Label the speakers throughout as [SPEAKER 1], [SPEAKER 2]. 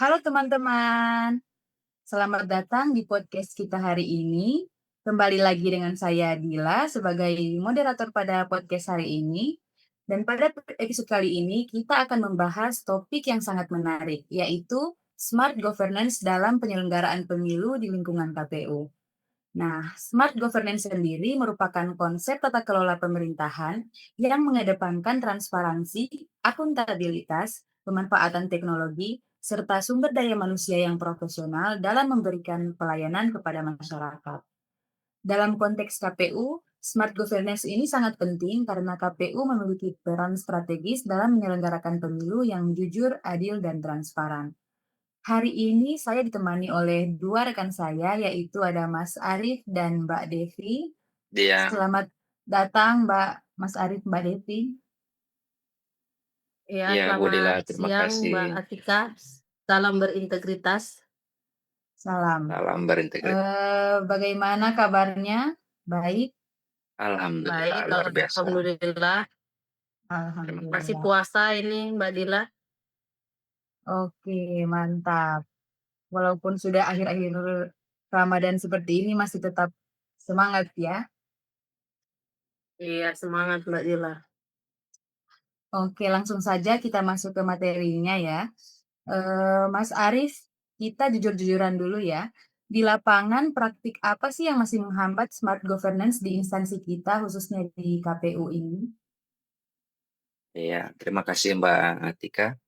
[SPEAKER 1] Halo teman-teman, selamat datang di podcast kita hari ini. Kembali lagi dengan saya Dila sebagai moderator pada podcast hari ini. Dan pada episode kali ini kita akan membahas topik yang sangat menarik, yaitu smart governance dalam penyelenggaraan pemilu di lingkungan KPU. Nah, smart governance sendiri merupakan konsep tata kelola pemerintahan yang mengedepankan transparansi, akuntabilitas, pemanfaatan teknologi, serta sumber daya manusia yang profesional dalam memberikan pelayanan kepada masyarakat. Dalam konteks KPU, smart governance ini sangat penting karena KPU memiliki peran strategis dalam menyelenggarakan pemilu yang jujur, adil, dan transparan. Hari ini saya ditemani oleh dua rekan saya, yaitu ada Mas Arif dan Mbak Devi.
[SPEAKER 2] Iya,
[SPEAKER 1] Selamat datang Mas Arif, Mbak Devi.
[SPEAKER 3] Ya,
[SPEAKER 2] iya Bu Dila,
[SPEAKER 3] selamat
[SPEAKER 2] terima
[SPEAKER 3] siang
[SPEAKER 2] kasih.
[SPEAKER 3] Mbak Atika. Salam berintegritas.
[SPEAKER 1] Salam.
[SPEAKER 2] Salam berintegritas.
[SPEAKER 1] Bagaimana kabarnya? Baik,
[SPEAKER 2] Alhamdulillah,
[SPEAKER 3] Baik,
[SPEAKER 2] luar biasa.
[SPEAKER 3] alhamdulillah.
[SPEAKER 2] Terima
[SPEAKER 3] Masih
[SPEAKER 1] alhamdulillah.
[SPEAKER 3] puasa ini Mbak Dila.
[SPEAKER 1] Oke, mantap. Walaupun sudah akhir-akhir Ramadan seperti ini, masih tetap semangat ya.
[SPEAKER 3] Iya, semangat Mbak Dila.
[SPEAKER 1] Oke, langsung saja kita masuk ke materinya ya. Mas Arif, kita jujur-jujuran dulu ya. Di lapangan praktik apa sih yang masih menghambat smart governance di instansi kita, khususnya di KPU ini?
[SPEAKER 2] Iya, terima kasih Mbak Atika.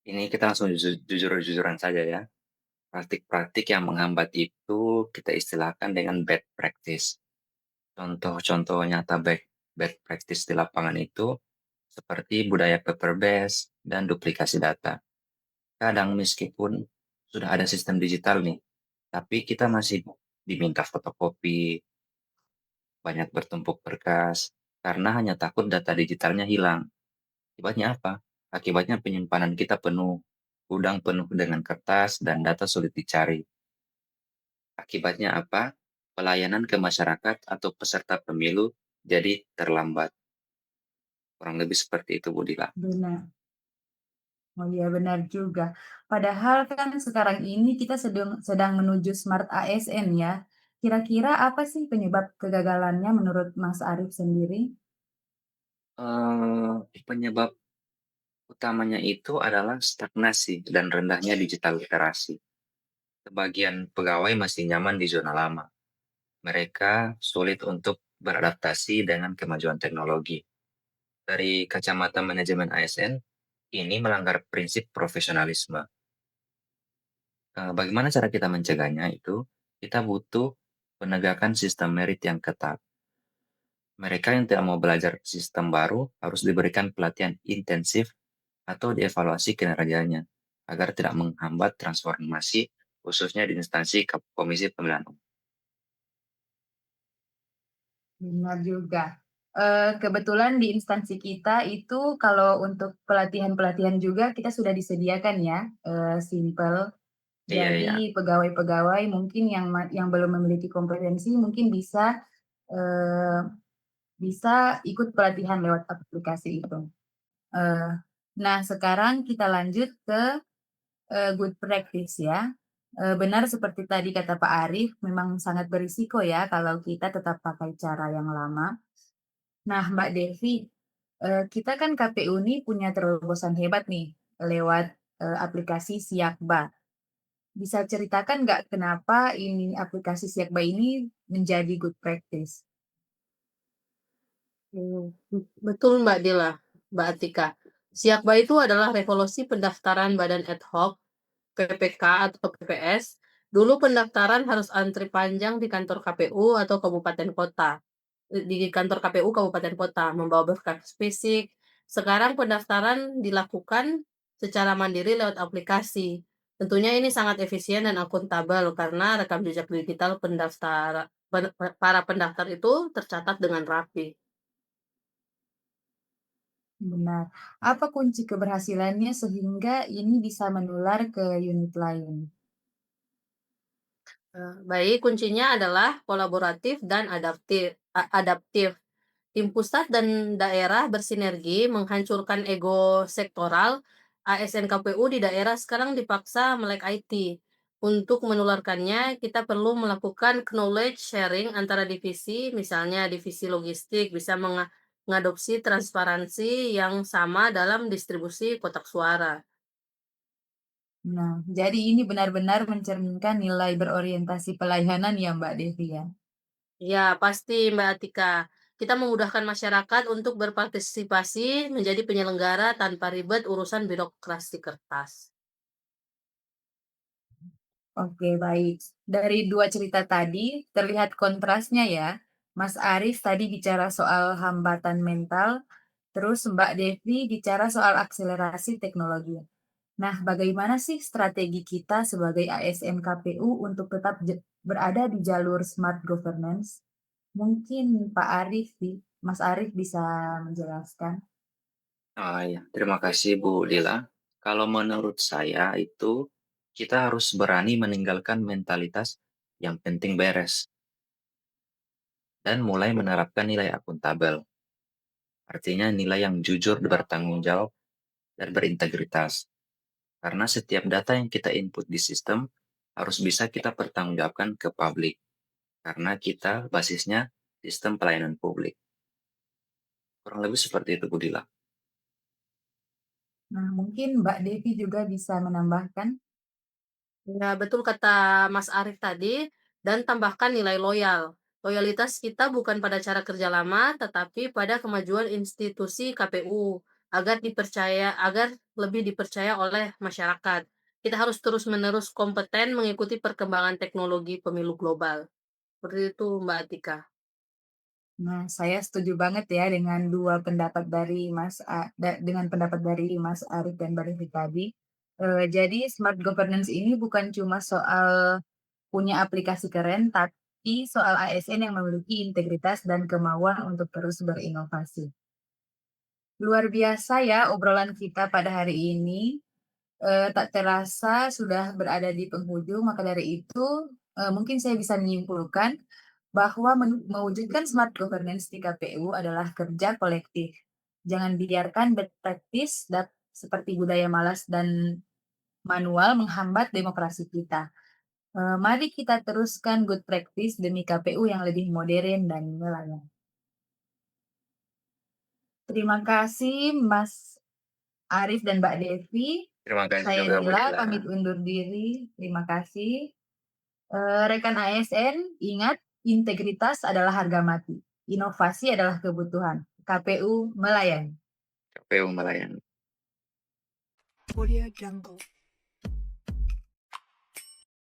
[SPEAKER 2] Ini kita langsung jujur-jujuran saja ya. Praktik-praktik yang menghambat itu kita istilahkan dengan bad practice. Contoh-contoh nyata bad practice di lapangan itu seperti budaya paper based dan duplikasi data. Kadang meskipun sudah ada sistem digital nih, tapi kita masih diminta fotokopi, banyak bertumpuk berkas, karena hanya takut data digitalnya hilang. Akibatnya apa? Akibatnya penyimpanan kita penuh, gudang penuh dengan kertas dan data sulit dicari. Akibatnya apa? Pelayanan ke masyarakat atau peserta pemilu jadi terlambat. Kurang lebih seperti itu, Bu Dila.
[SPEAKER 1] Benar. Oh iya, benar juga. Padahal kan sekarang ini kita sedang menuju smart ASN ya. Kira-kira apa sih penyebab kegagalannya menurut Mas Arif sendiri?
[SPEAKER 2] Penyebab utamanya itu adalah stagnasi dan rendahnya digital literasi. Sebagian pegawai masih nyaman di zona lama. Mereka sulit untuk beradaptasi dengan kemajuan teknologi. Dari kacamata manajemen ASN, ini melanggar prinsip profesionalisme. Bagaimana cara kita mencegahnya itu? Kita butuh penegakan sistem merit yang ketat. Mereka yang tidak mau belajar sistem baru harus diberikan pelatihan intensif atau dievaluasi kinerjanya agar tidak menghambat transformasi khususnya di instansi Komisi Pemilihan Umum.
[SPEAKER 1] Benar juga. Kebetulan di instansi kita itu kalau untuk pelatihan-pelatihan juga kita sudah disediakan ya, simpel.
[SPEAKER 2] Iya, iya.
[SPEAKER 1] Jadi pegawai-pegawai mungkin yang belum memiliki kompetensi mungkin eee, bisa ikut pelatihan lewat aplikasi itu. Eee, nah sekarang kita lanjut ke, good practice ya. Benar seperti tadi kata Pak Arief, memang sangat berisiko ya kalau kita tetap pakai cara yang lama. Nah, Mbak Devi, kita kan KPU nih punya terobosan hebat nih lewat, aplikasi Siakba. Bisa ceritakan nggak kenapa ini aplikasi Siakba ini menjadi good practice?
[SPEAKER 3] Betul Mbak Dila, Mbak Atika. Siakba itu adalah revolusi pendaftaran badan ad hoc, PPK atau PPS. Dulu pendaftaran harus antri panjang di kantor KPU atau kabupaten kota. Di kantor KPU kabupaten kota, membawa berkas fisik. Sekarang pendaftaran dilakukan secara mandiri lewat aplikasi. Tentunya ini sangat efisien dan akuntabel karena rekam jejak digital para pendaftar itu tercatat dengan rapi.
[SPEAKER 1] Benar. Apa kunci keberhasilannya sehingga ini bisa menular ke unit lain?
[SPEAKER 3] Baik, kuncinya adalah kolaboratif dan adaptif. Tim pusat dan daerah bersinergi menghancurkan ego sektoral ASN KPU di daerah sekarang dipaksa melek IT. Untuk menularkannya, kita perlu melakukan knowledge sharing antara divisi, misalnya divisi logistik bisa mengadopsi transparansi yang sama dalam distribusi kotak suara.
[SPEAKER 1] Nah, jadi ini benar-benar mencerminkan nilai berorientasi pelayanan ya Mbak Devi ya.
[SPEAKER 3] Ya, pasti Mbak Atika. Kita memudahkan masyarakat untuk berpartisipasi menjadi penyelenggara tanpa ribet urusan birokrasi kertas.
[SPEAKER 1] Oke, baik. Dari dua cerita tadi terlihat kontrasnya ya. Mas Aris tadi bicara soal hambatan mental, terus Mbak Devi bicara soal akselerasi teknologi. Nah, bagaimana sih strategi kita sebagai ASN KPU untuk tetap berada di jalur smart governance? Mungkin Mas Arif bisa menjelaskan.
[SPEAKER 2] Ya, terima kasih Bu Lila. Kalau menurut saya itu kita harus berani meninggalkan mentalitas yang penting beres dan mulai menerapkan nilai akuntabel. Artinya nilai yang jujur, bertanggung jawab, dan berintegritas. Karena setiap data yang kita input di sistem harus bisa kita pertanggungjawabkan ke publik. Karena kita basisnya sistem pelayanan publik. Kurang lebih seperti itu Bu Lila.
[SPEAKER 1] Nah, mungkin Mbak Devi juga bisa menambahkan.
[SPEAKER 3] Ya, betul kata Mas Arief tadi, dan tambahkan nilai loyal. Loyalitas kita bukan pada cara kerja lama, tetapi pada kemajuan institusi KPU agar lebih dipercaya oleh masyarakat. Kita harus terus-menerus kompeten mengikuti perkembangan teknologi pemilu global. Seperti itu, Mbak Atika.
[SPEAKER 1] Nah, saya setuju banget ya dengan dengan pendapat dari Mas Arif dan Mbak Devi tadi. Jadi smart governance ini bukan cuma soal punya aplikasi keren, tapi soal ASN yang memiliki integritas dan kemauan untuk terus berinovasi. Luar biasa ya obrolan kita pada hari ini. Tak terasa sudah berada di penghujung, maka dari itu, mungkin saya bisa menyimpulkan bahwa mewujudkan smart governance di KPU adalah kerja kolektif. Jangan biarkan bad practice seperti budaya malas dan manual menghambat demokrasi kita. Mari kita teruskan good practice demi KPU yang lebih modern dan melayani. Terima kasih Mas Arif dan Mbak Devi.
[SPEAKER 2] Terima kasih
[SPEAKER 1] Saya
[SPEAKER 2] juga Bu
[SPEAKER 1] Dila
[SPEAKER 2] Lila.
[SPEAKER 1] pamit undur diri. Terima kasih. Rekan ASN, ingat integritas adalah harga mati. Inovasi adalah kebutuhan. KPU melayani.
[SPEAKER 2] KPU melayani.
[SPEAKER 4] Audio Jungle.